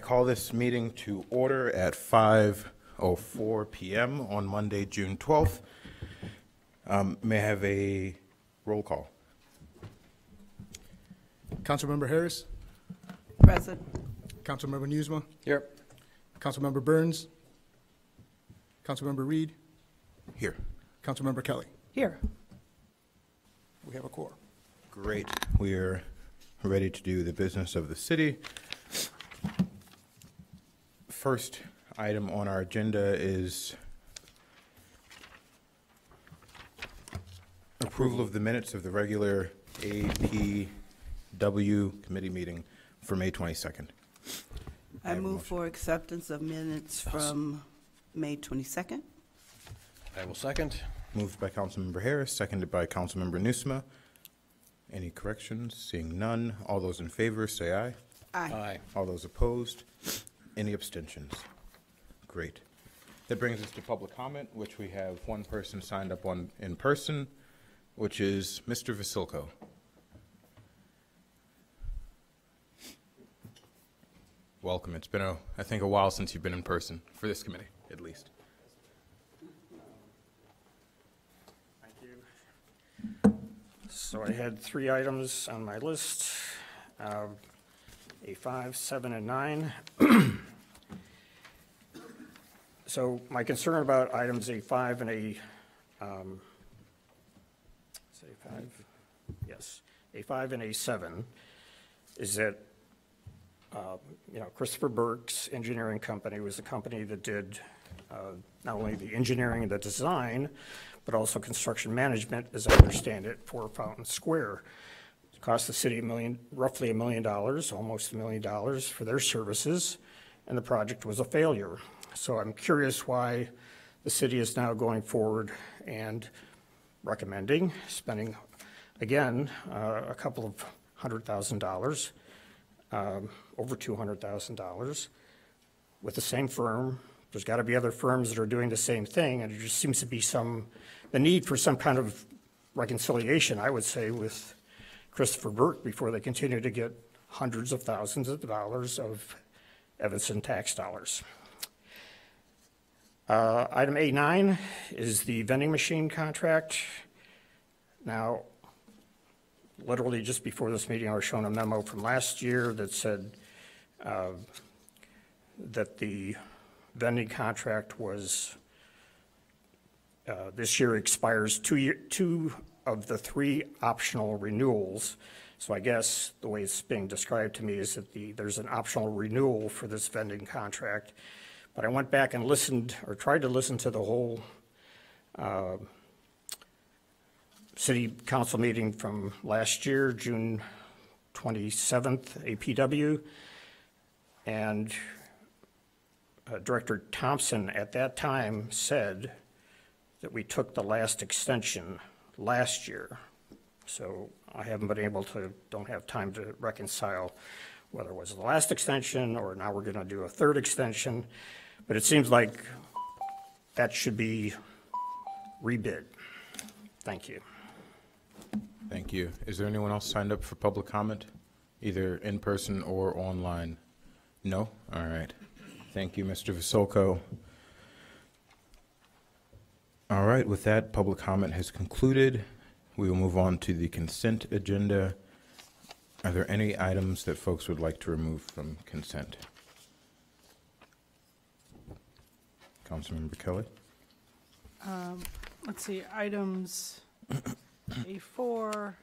call this meeting to order at 5:04 p.m. on Monday, June 12th. May I have a roll call? Councilmember Harris. Present. Councilmember Newsma. Here. Councilmember Burns. Councilmember Reed. Here. Councilmember Kelly. Here. We have a quorum. Great. We are ready to do the business of the city. First item on our agenda is approval of the minutes of the regular APW committee meeting for May 22nd. I move for acceptance of minutes from May 22nd. I will second. Moved by Councilmember Harris, seconded by Councilmember Newsma. Any corrections? Seeing none. All those in favor say aye. Aye. All those opposed? Any abstentions? Great. That brings us to public comment, which we have one person signed up on in person, which is Mr. Vasilko. Welcome. It's been, I think, a while since you've been in person for this committee, at least. Thank you. So I had 3 items on my list, A5, 7, and 9. So my concern about items A5 and A5 and A7 is that Christopher Burke's engineering company was the company that did not only the engineering and the design, but also construction management, as I understand it, for Fountain Square. It cost the city roughly $1 million, almost $1 million for their services, and the project was a failure. So I'm curious why the city is now going forward and recommending spending, again, a couple of $100,000, over $200,000, with the same firm. There's got to be other firms that are doing the same thing, and there just seems to be the need for some kind of reconciliation, I would say, with Christopher Burke before they continue to get hundreds of thousands of dollars of Evanston tax dollars. Item A9 is the vending machine contract. Now, literally just before this meeting, I was shown a memo from last year that said that the vending contract was, this year expires 2 of the 3 optional renewals. So I guess the way it's being described to me is that there's an optional renewal for this vending contract. But I went back and listened, or tried to listen to the whole city council meeting from last year, June 27th, APW, and Director Thompson at that time said that we took the last extension last year. So I haven't been able to, don't have time to reconcile whether it was the last extension or now we're going to do a 3rd extension. But it seems like that should be rebid. Thank you. Thank you. Is there anyone else signed up for public comment, either in person or online? No? All right. Thank you, Mr. Vasilko. All right, with that, public comment has concluded. We will move on to the consent agenda. Are there any items that folks would like to remove from consent? Councilmember Kelly? Let's see, items A4,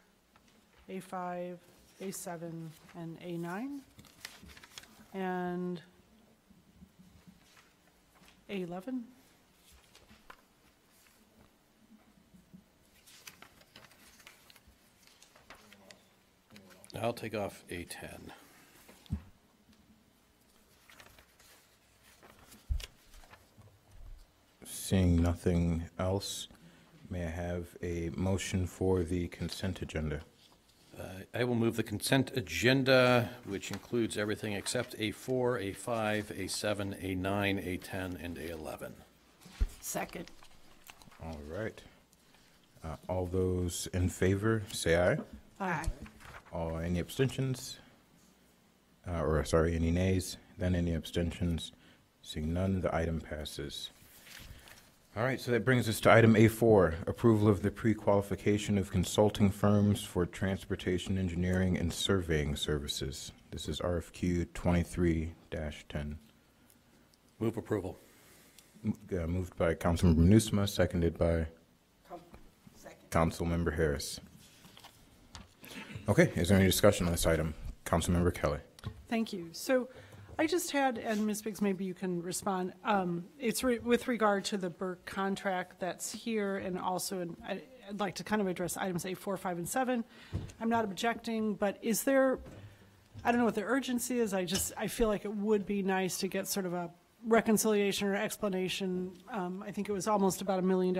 A5, A7, and A9, and A11. I'll take off A10. Seeing nothing else, may I have a motion for the consent agenda? I will move the consent agenda, which includes everything except A4, A5, A7, A9, A10, and A11. Second. All right. All those in favor, say aye. Aye. Any abstentions? Any nays? Then any abstentions? Seeing none, the item passes. All right, so that brings us to item A4, approval of the pre-qualification of consulting firms for transportation engineering and surveying services. This is RFQ 23-10. Move approval. Moved by Councilmember Nusma, seconded by Second. Councilmember Harris. Okay, is there any discussion on this item? Councilmember Kelly. Thank you. So I just had, and Ms. Biggs, maybe you can respond. It's with regard to the Burke contract that's here, and also I'd like to kind of address items A4, 5, and 7. I'm not objecting, but is there, I don't know what the urgency is. I feel like it would be nice to get sort of a reconciliation or explanation. I think it was almost about $1 million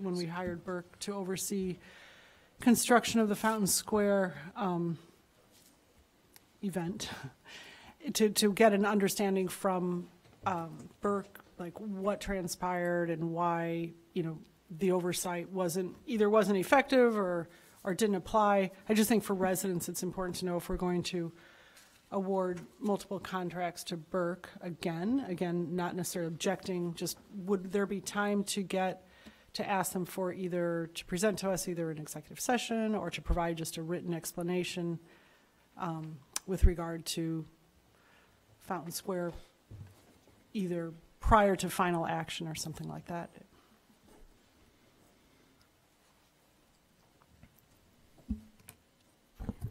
when we hired Burke to oversee construction of the Fountain Square event. To get an understanding from Burke, like what transpired and why, the oversight wasn't effective or didn't apply. I just think for residents, it's important to know if we're going to award multiple contracts to Burke again, not necessarily objecting, just would there be time to ask them for either to present to us either an executive session or to provide just a written explanation with regard to Fountain Square, either prior to final action or something like that.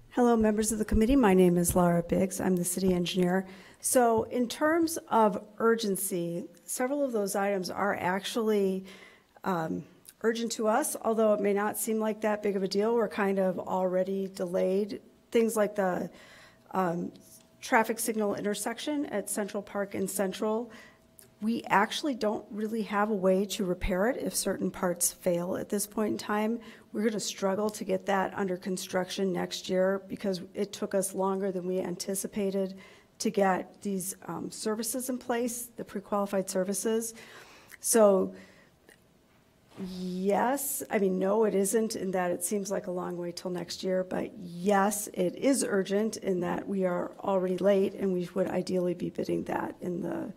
Hello, members of the committee. My name is Laura Biggs. I'm the city engineer. So in terms of urgency, several of those items are actually urgent to us, although it may not seem like that big of a deal. We're kind of already delayed. Things like the traffic signal intersection at Central Park and Central, we actually don't really have a way to repair it if certain parts fail at this point in time. We're going to struggle to get that under construction next year because it took us longer than we anticipated to get these services in place, the pre-qualified services. So yes, no, it isn't in that it seems like a long way till next year, but yes, it is urgent in that we are already late and we would ideally be bidding that in the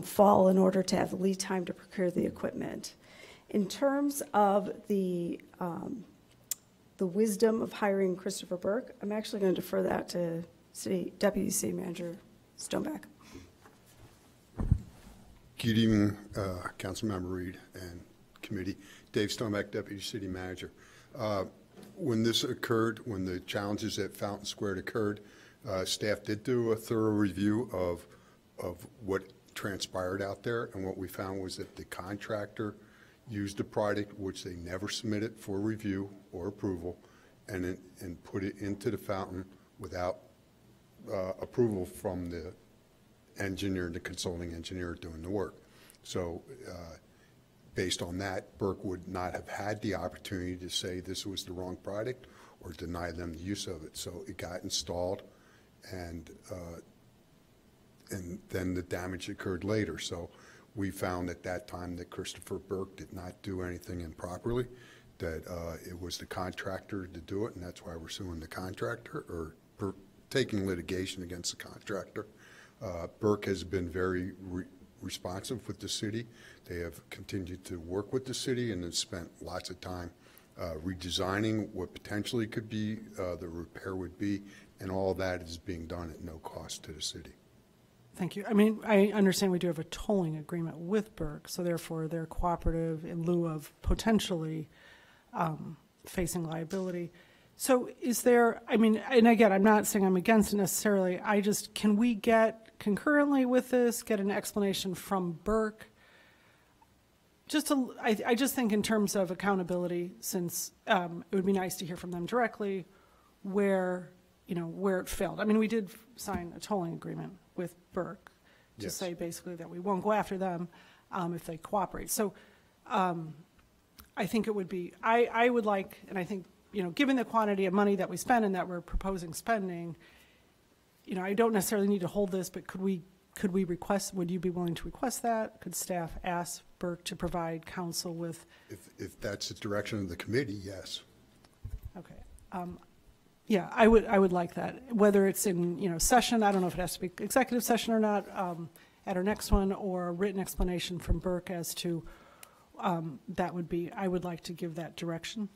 fall in order to have the lead time to procure the equipment. In terms of the wisdom of hiring Christopher Burke, I'm actually going to defer that to Deputy City Manager Stoneback. Good evening, Councilmember Reed and committee. Dave Stoneback, Deputy City Manager. When this occurred, when the challenges at Fountain Square occurred, staff did do a thorough review of what transpired out there, and what we found was that the contractor used a product which they never submitted for review or approval and put it into the fountain without approval from the engineer, the consulting engineer doing the work. So based on that, Burke would not have had the opportunity to say this was the wrong product or deny them the use of it. So it got installed, and then the damage occurred later. So we found at that time that Christopher Burke did not do anything improperly, that it was the contractor to do it, and that's why we're suing the contractor or taking litigation against the contractor. Burke has been very responsive with the city. They have continued to work with the city and have spent lots of time redesigning what potentially could be the repair would be, and all that is being done at no cost to the city. Thank you. I understand we do have a tolling agreement with Burke, so therefore they're cooperative in lieu of potentially facing liability. So is there, and again, I'm not saying I'm against it necessarily, can we get concurrently with this, get an explanation from Burke? I just think in terms of accountability, since it would be nice to hear from them directly where it failed. We did sign a tolling agreement with Burke to Yes. say basically that we won't go after them if they cooperate. So I think it would be, I would like, and I think, given the quantity of money that we spend and that we're proposing spending, I don't necessarily need to hold this, but could we request, would you be willing to request that? Could staff ask Burke to provide counsel with? If that's the direction of the committee, yes. Okay. Yeah, I would like that, whether it's in, session, I don't know if it has to be executive session or not, at our next one, or a written explanation from Burke as to, I would like to give that direction.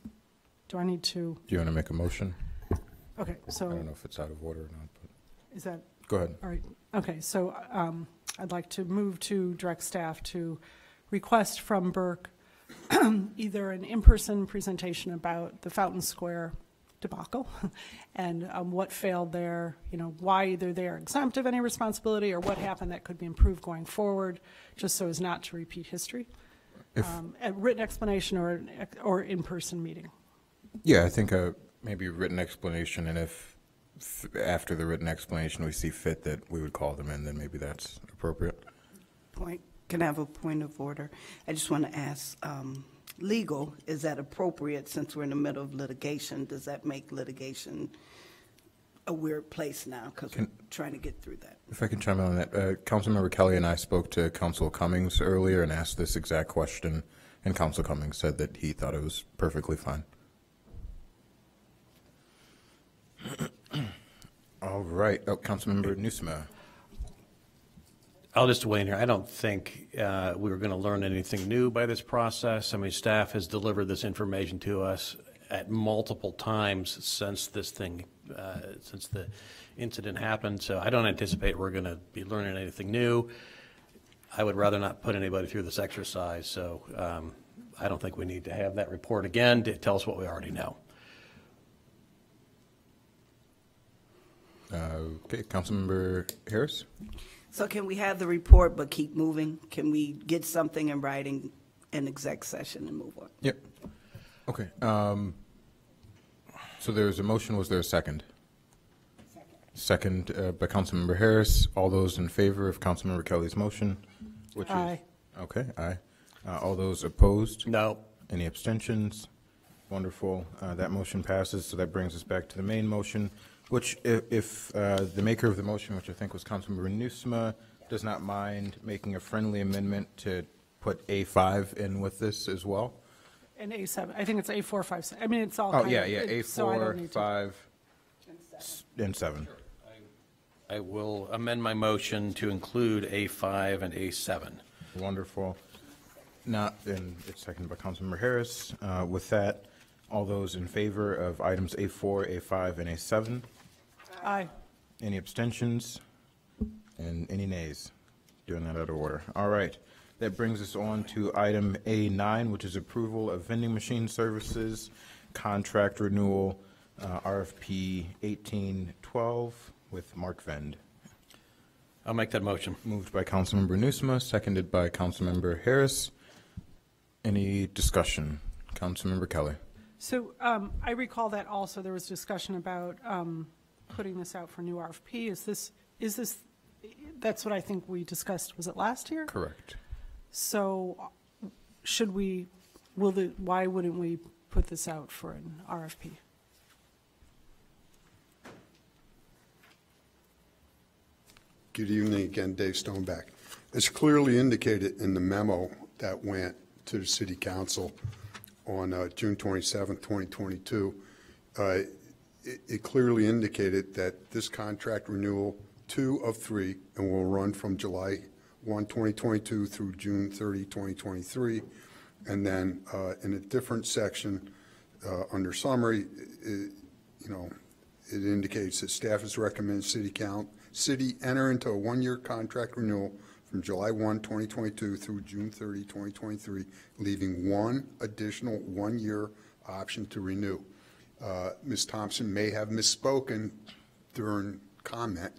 Do I need to, Do you want to make a motion? okay, I so don't know if it's out of order or not, but is that, go ahead. all right, okay, so I'd like to move to direct staff to request from Burke either an in-person presentation about the Fountain Square debacle and what failed there, why either they are exempt of any responsibility or what happened that could be improved going forward, just so as not to repeat history. A written explanation or in-person meeting. Yeah, I think maybe a written explanation, and if after the written explanation we see fit that we would call them in, then maybe that's appropriate. Can I have a point of order? I just want to ask, legal, is that appropriate since we're in the middle of litigation? Does that make litigation a weird place now because we're trying to get through that? If I can chime in on that, Councilmember Kelly and I spoke to Council Cummings earlier and asked this exact question, and Council Cummings said that he thought it was perfectly fine. All right. Oh, Councilmember Nusma. I'll just weigh in here. I don't think we're going to learn anything new by this process. I mean, staff has delivered this information to us at multiple times since this thing, since the incident happened. So I don't anticipate we're going to be learning anything new. I would rather not put anybody through this exercise. So I don't think we need to have that report again to tell us what we already know. Okay, Councilmember Harris. So can we have the report but keep moving? Can we get something in writing in exec session and move on? Yep. Okay. So there's a motion. Was there a second? Second by Councilmember Harris. All those in favor of Councilmember Kelly's motion? Which Aye. Is, okay, aye. All those opposed? No. Any abstentions? Wonderful. That motion passes, so that brings us back to the main motion, which if the maker of the motion, which I think was Councilmember Nusma, does not mind making a friendly amendment to put A5 in with this as well. And A7, I think it's A4, 5, 6. I mean, it's all Oh, kind yeah, of. yeah, so I don't A4, need to- 5, and 7. I will amend my motion to include A5 and A7. Wonderful. Not, and it's seconded by Councilmember Harris. With that, all those in favor of items A4, A5, and A7? Aye. Any abstentions? And any nays? Doing that out of order. All right. That brings us on to item A9, which is approval of vending machine services, contract renewal, RFP 1812 with Mark Vend. I'll make that motion. Moved by Councilmember Nusma, seconded by Councilmember Harris. Any discussion? Councilmember Kelly. So I recall that also there was discussion about putting this out for new RFP. Is this, that's what I think we discussed, was it last year? Correct. So should we, why wouldn't we put this out for an RFP? Good evening again, Dave Stoneback. It's clearly indicated in the memo that went to the City Council on June 27, 2022. It clearly indicated that this contract renewal, 2 of 3, and will run from July 1, 2022 through June 30, 2023. And then in a different section under summary, it indicates that staff has recommended City enter into a 1-year contract renewal from July 1, 2022 through June 30, 2023, leaving one additional 1-year option to renew. Ms. Thompson may have misspoken during comment,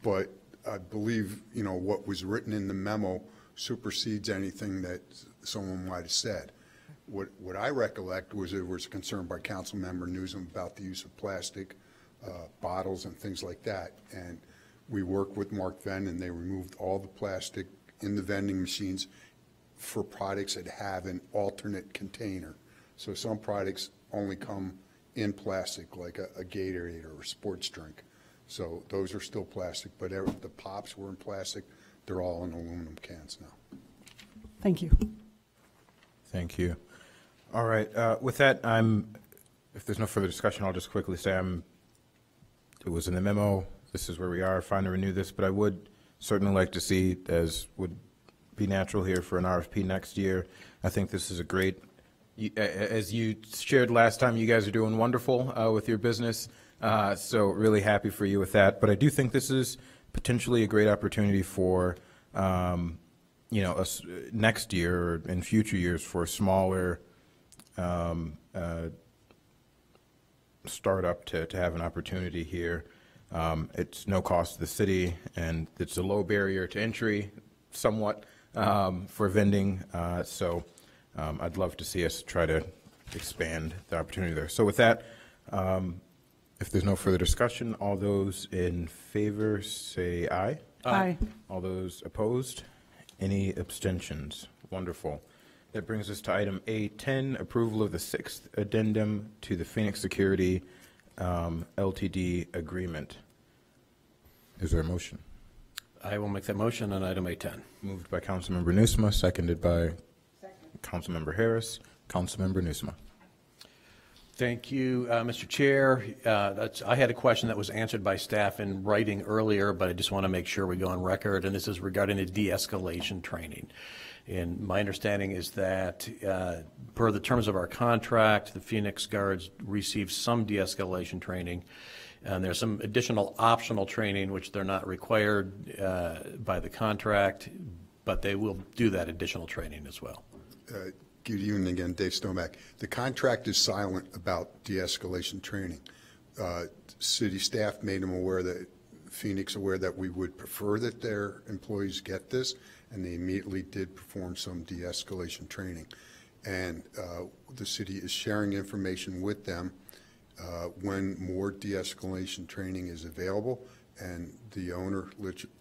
but I believe, what was written in the memo supersedes anything that someone might have said. What I recollect was there was a concern by Councilmember Newsom about the use of plastic bottles and things like that. And we worked with Mark Vend, and they removed all the plastic in the vending machines for products that have an alternate container. So some products only come in plastic, like a Gatorade or a sports drink. So those are still plastic, but the pops were in plastic. They're all in aluminum cans now. Thank you. Thank you. All right. With that, if there's no further discussion, I'll just quickly say I'm it was in the memo. This is where we are, fine to renew this, but I would certainly like to see, as would be natural here, for an RFP next year. I think this is a great, as you shared last time, you guys are doing wonderful with your business, so really happy for you with that. But I do think this is potentially a great opportunity for, us next year or in future years for a smaller startup to have an opportunity here. It's no cost to the city, and it's a low barrier to entry, somewhat, for vending. So I'd love to see us try to expand the opportunity there. So with that, if there's no further discussion, all those in favor say aye. Aye. All those opposed? Any abstentions? Wonderful. That brings us to item A10, approval of the 6th addendum to the Phoenix Security LTD agreement. Is there a motion? I will make that motion on item A10. Moved by Councilmember Nusma, seconded by Councilmember Harris. Councilmember Nusma. Thank you, Mr. Chair. I had a question that was answered by staff in writing earlier, but I just want to make sure we go on record, and this is regarding the de-escalation training. And my understanding is that per the terms of our contract, the Phoenix Guards receive some de-escalation training, and there's some additional optional training which they're not required by the contract, but they will do that additional training as well. Good evening again, Dave Stomack. The contract is silent about de-escalation training. City staff made them aware that, Phoenix aware that we would prefer that their employees get this, and they immediately did perform some de-escalation training. And the city is sharing information with them when more de-escalation training is available, and the owner,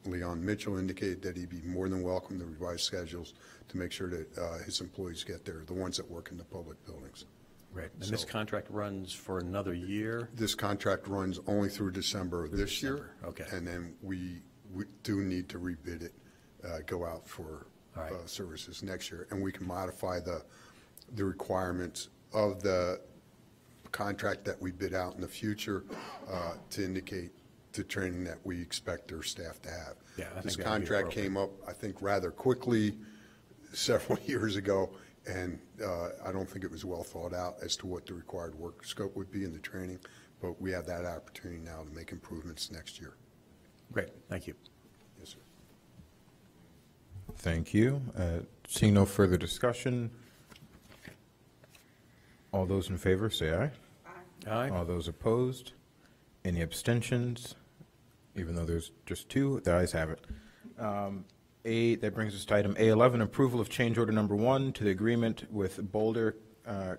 Leon Mitchell, indicated that he'd be more than welcome to revise schedules to make sure that his employees get there, the ones that work in the public buildings. Right. And this contract runs for another year? This contract runs only through December of this year. Okay. And then we do need to rebid it, go out for services next year. And we can modify the requirements of the contract that we bid out in the future to indicate the training that we expect their staff to have. Yeah, I think this that'd be contract came up, I think, rather quickly several years ago, and I don't think it was well thought out as to what the required work scope would be in the training, but we have that opportunity now to make improvements next year. Great, thank you. Yes, sir. Thank you. Seeing no further discussion, all those in favor say aye. Aye. All those opposed? Any abstentions? Even though there's just two, the ayes have it. That brings us to item A11, approval of change order number 1 to the agreement with Boulder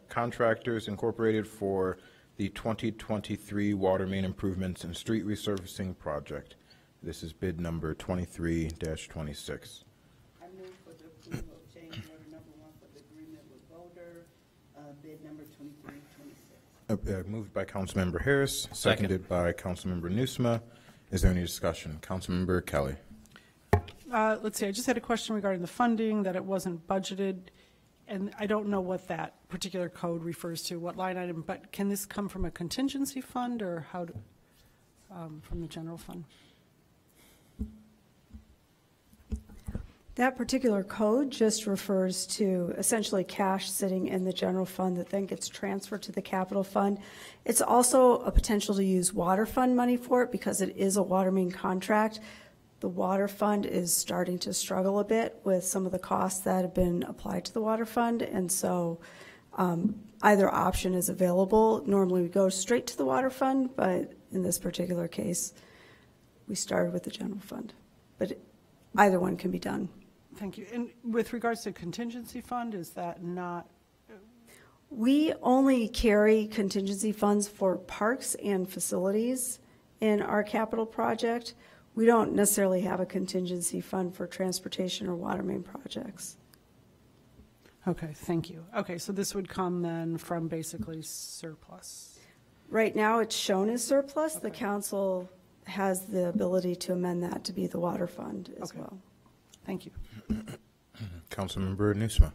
Contractors Incorporated for the 2023 water main improvements and street resurfacing project. This is bid number 23-26. I move for the approval of change order number 1 for the agreement with Boulder, bid number 2326. Moved by Councilmember Harris, seconded by Councilmember Nusma. Is there any discussion? Councilmember Kelly. Let's see, I just had a question regarding the funding, that it wasn't budgeted, and I don't know what that particular code refers to, what line item, but can this come from a contingency fund, or how, from the general fund? That particular code just refers to essentially cash sitting in the general fund that then gets transferred to the capital fund. It's also a potential to use water fund money for it because it is a water main contract. The water fund is starting to struggle a bit with some of the costs that have been applied to the water fund, and so either option is available. Normally we go straight to the water fund, but in this particular case, we started with the general fund. But either one can be done. Thank you. And with regards to contingency fund, is that not? We only carry contingency funds for parks and facilities in our capital project. We don't necessarily have a contingency fund for transportation or water main projects. Okay, thank you. Okay, so this would come then from basically surplus. Right now, it's shown as surplus. The council has the ability to amend that to be the water fund as well. Thank you. Councilmember Nusma.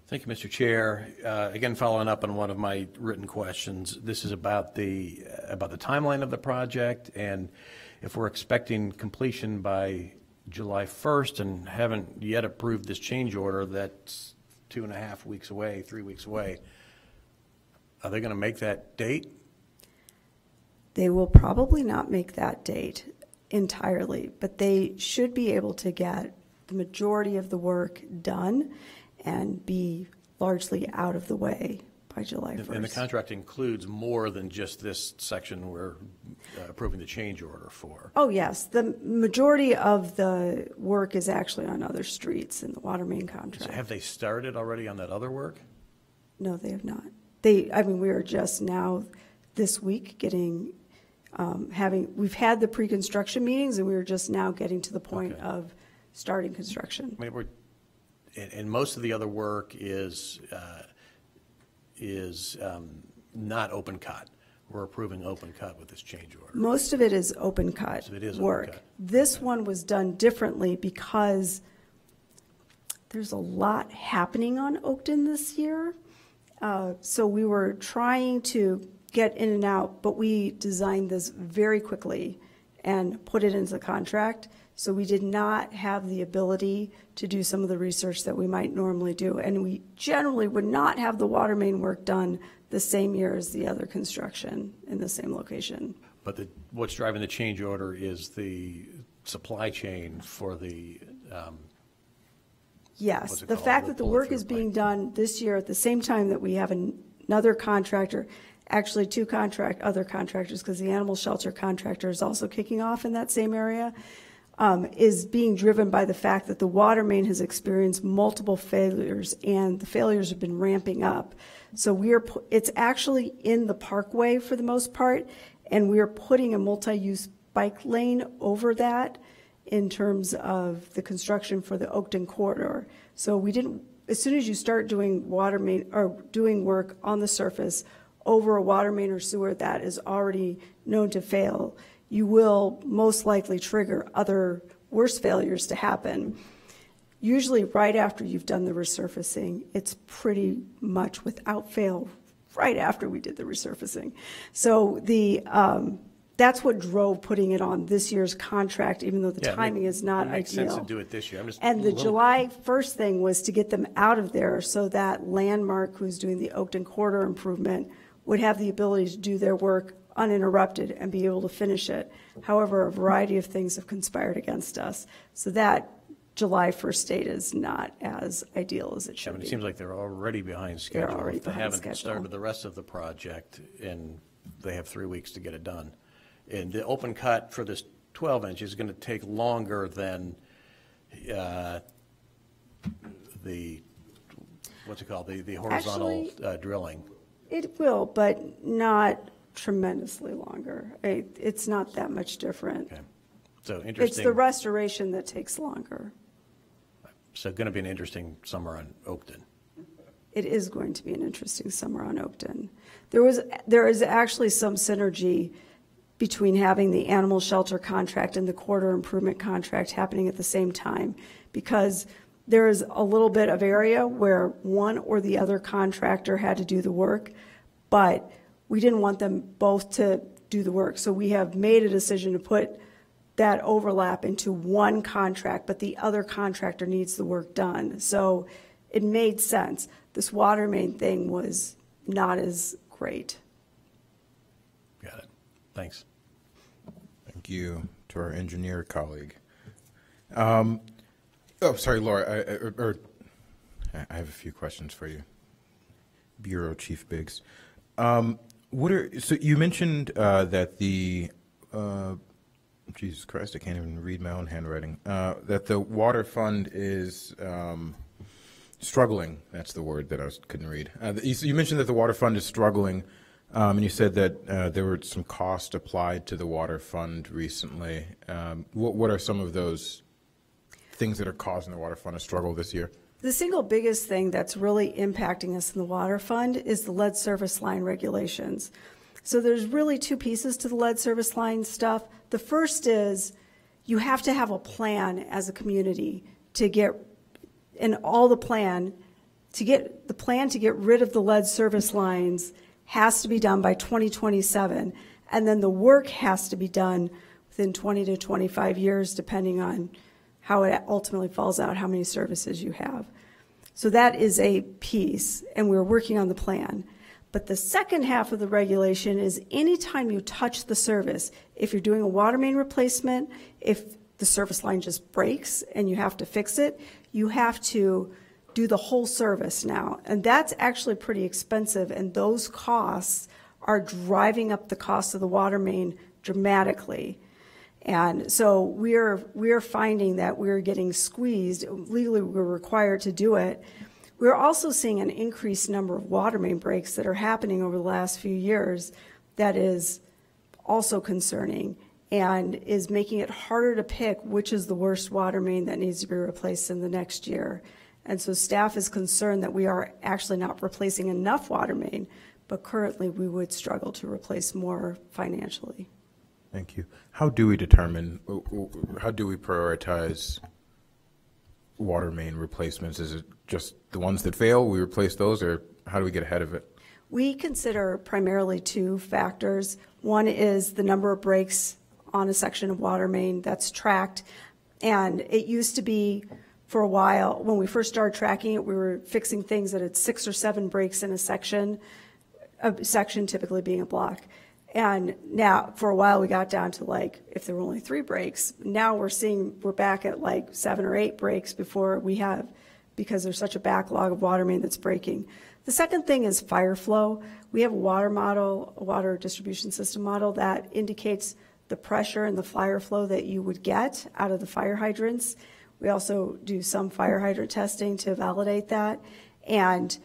Thank you, Mr. Chair. Again, following up on one of my written questions, this is about the timeline of the project, and if we're expecting completion by July 1st and haven't yet approved this change order that's 2.5 weeks away, 3 weeks away, are they going to make that date? They will probably not make that date entirely, but they should be able to get the majority of the work done and be largely out of the way by July 1st. And the contract includes more than just this section we're approving the change order for. Oh, yes. The majority of the work is actually on other streets in the water main So contract. have they started already on that other work? No, they have not. We are just now this week getting, we've had the pre-construction meetings, and we are just now getting to the point Okay. of starting construction. I mean, and most of the other work is not open cut. We're approving open cut with this change order. Most of it is open cut Most of it is open work. cut. This one was done differently because there's a lot happening on Oakton this year. So we were trying to get in and out, but we designed this very quickly and put it into the contract. So we did not have the ability to do some of the research that we might normally do. And we generally would not have the water main work done the same year as the other construction in the same location. But what's driving the change order is the supply chain for the, Yes, what's it the called? fact The that the work is pull-through being pipe. done this year at the same time that we have another contractor, actually two other contractors, because the animal shelter contractor is also kicking off in that same area, is being driven by the fact that the water main has experienced multiple failures, and the failures have been ramping up. So it's actually in the parkway for the most part, and we are putting a multi-use bike lane over that in terms of the construction for the Oakton corridor. So as soon as you start doing water main, or doing work on the surface over a water main or sewer that is already known to fail, you will most likely trigger other worse failures to happen. Usually right after you've done the resurfacing, it's pretty much without fail right after we did the resurfacing. So that's what drove putting it on this year's contract, even though the Yeah, timing is not it makes sense to ideal. do it this year. I'm just And a the little- July 1st thing was to get them out of there so that Landmark, who's doing the Oakton corridor improvement, would have the ability to do their work uninterrupted and be able to finish it. However, a variety of things have conspired against us. So that July 1st date is not as ideal as it I should mean, be. it seems like they're already behind They're schedule. already If they behind haven't schedule. started the rest of the project, and they have 3 weeks to get it done. And the open cut for this 12-inch is going to take longer than the, what's it called, the horizontal drilling. It will, but not tremendously longer. It's not that much different. Okay. So It's interesting. the restoration that takes longer. So going to be an interesting summer on Oakton. It is going to be an interesting summer on Oakton. There is actually some synergy between having the animal shelter contract and the corridor improvement contract happening at the same time, because there is a little bit of area where one or the other contractor had to do the work, but we didn't want them both to do the work. So we have made a decision to put that overlap into one contract, but the other contractor needs the work done. So it made sense. This water main thing was not as great. Got it. Thanks. Thank you to our engineer colleague. Sorry, Laura, I have a few questions for you. Bureau Chief Biggs. So you mentioned that Jesus Christ, I can't even read my own handwriting, that the water fund is struggling. That's the word that I couldn't read. You mentioned that the water fund is struggling, and you said that there were some cost applied to the water fund recently. What are some of those things that are causing the water fund to struggle this year? The single biggest thing that's really impacting us in the water fund is the lead service line regulations. So there's really two pieces to the lead service line stuff. The first is you have to have a plan as a community to get, and all the plan the plan to get rid of the lead service lines has to be done by 2027, and then the work has to be done within 20 to 25 years, depending on how it ultimately falls out, how many services you have. So that is a piece, and we're working on the plan. But the second half of the regulation is anytime you touch the service, if you're doing a water main replacement, if the service line just breaks and you have to fix it, you have to do the whole service now. And that's actually pretty expensive, and those costs are driving up the cost of the water main dramatically. And so we're finding that we're getting squeezed. Legally, we're required to do it. We're also seeing an increased number of water main breaks that are happening over the last few years that is also concerning and is making it harder to pick which is the worst water main that needs to be replaced in the next year. And so staff is concerned that we are actually not replacing enough water main, but currently we would struggle to replace more financially. Thank you. How do we determine, how do we prioritize water main replacements? Is it just the ones that fail, we replace those, or how do we get ahead of it? We consider primarily two factors. One is the number of breaks on a section of water main that's tracked. And it used to be, for a while, when we first started tracking it, we were fixing things that had 6 or 7 breaks in a section typically being a block. And now, for a while, we got down to like, if there were only 3 breaks. Now we're back at like 7 or 8 breaks because there's such a backlog of water main that's breaking. The second thing is fire flow. We have a water distribution system model that indicates the pressure and the fire flow that you would get out of the fire hydrants. We also do some fire hydrant testing to validate that. And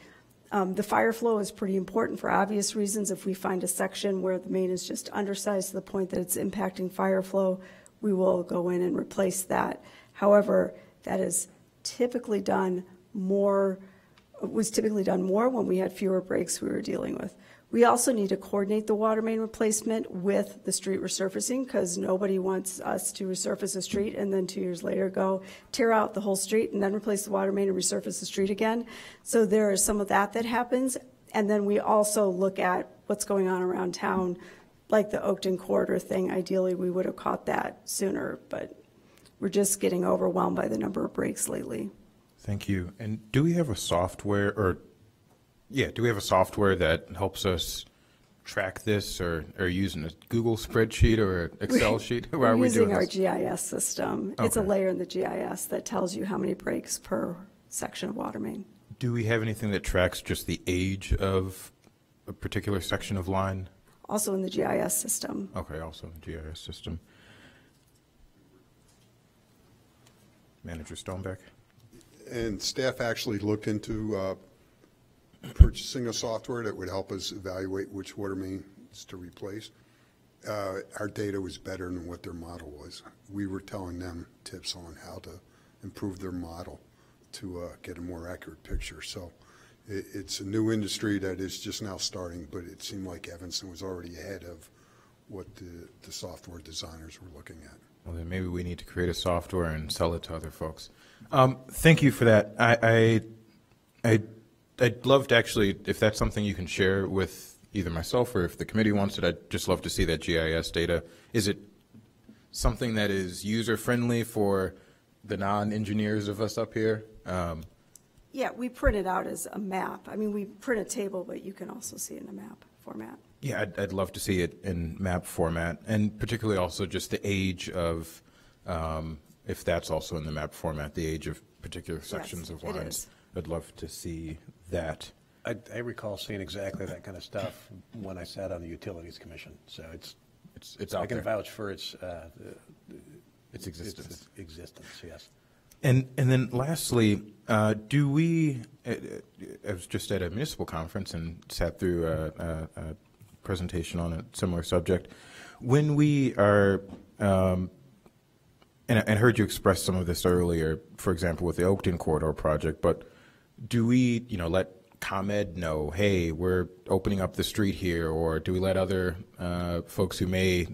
the fire flow is pretty important for obvious reasons. If we find a section where the main is just undersized to the point that it's impacting fire flow, we will go in and replace that. However, that is typically done more when we had fewer breaks we were dealing with. We also need to coordinate the water main replacement with the street resurfacing, because nobody wants us to resurface a street and then 2 years later go tear out the whole street and then replace the water main and resurface the street again. So there is some of that happens. And then we also look at what's going on around town, like the Oakton corridor thing. Ideally, we would have caught that sooner, but we're just getting overwhelmed by the number of breaks lately. Thank you. And do we have a software that helps us track this, or using a Google spreadsheet or an Excel sheet? How are We're we using doing our this? GIS system. It's a Okay. layer in the GIS that tells you how many breaks per section of water main. Do we have anything that tracks just the age of a particular section of line? Also in the GIS system. Okay, also in the GIS system. Manager Stonebeck? And staff actually looked into purchasing a software that would help us evaluate which water mains to replace. Our data was better than what their model was. We were telling them tips on how to improve their model to get a more accurate picture. So it's a new industry that is just now starting, but it seemed like Evanston was already ahead of what the software designers were looking at. Well, then maybe we need to create a software and sell it to other folks. Thank you for that. I'd love to actually, if that's something you can share with either myself or if the committee wants it, I'd just love to see that GIS data. Is it something that is user-friendly for the non-engineers of us up here? Yeah, we print it out as a map. I mean, we print a table, but you can also see it in a map format. Yeah, I'd love to see it in map format, and particularly also just the age of, if that's also in the map format, the age of particular sections of it lines. is. I'd love to see that. I recall seeing exactly that kind of stuff when I sat on the Utilities Commission, so It's I out can there. vouch for its existence. existence, yes. And then lastly, do we, I was just at a municipal conference and sat through a presentation on a similar subject. When we are, and I heard you express some of this earlier, for example, with the Oakton Corridor project, but do we, let ComEd know, hey, we're opening up the street here, or do we let other folks who may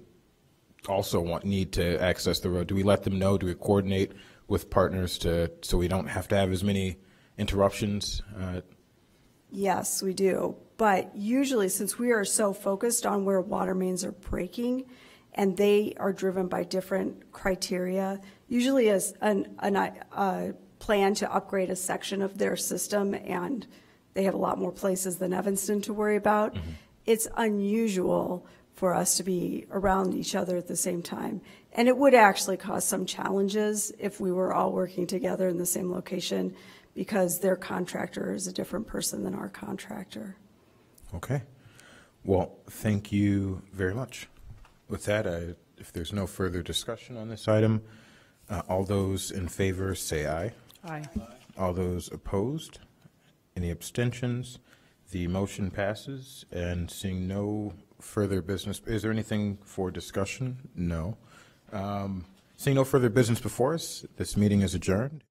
also need to access the road, do we let them know, do we coordinate with partners so we don't have to have as many interruptions? Yes, we do. But usually, since we are so focused on where water mains are breaking, and they are driven by different criteria, usually as a plan to upgrade a section of their system, and they have a lot more places than Evanston to worry about, it's unusual for us to be around each other at the same time. And it would actually cause some challenges if we were all working together in the same location, because their contractor is a different person than our contractor. Okay. Well, thank you very much. With that, if there's no further discussion on this item, all those in favor say aye. Aye. All those opposed? Any abstentions? The motion passes, and seeing no further business, is there anything for discussion? No. Seeing no further business before us, this meeting is adjourned.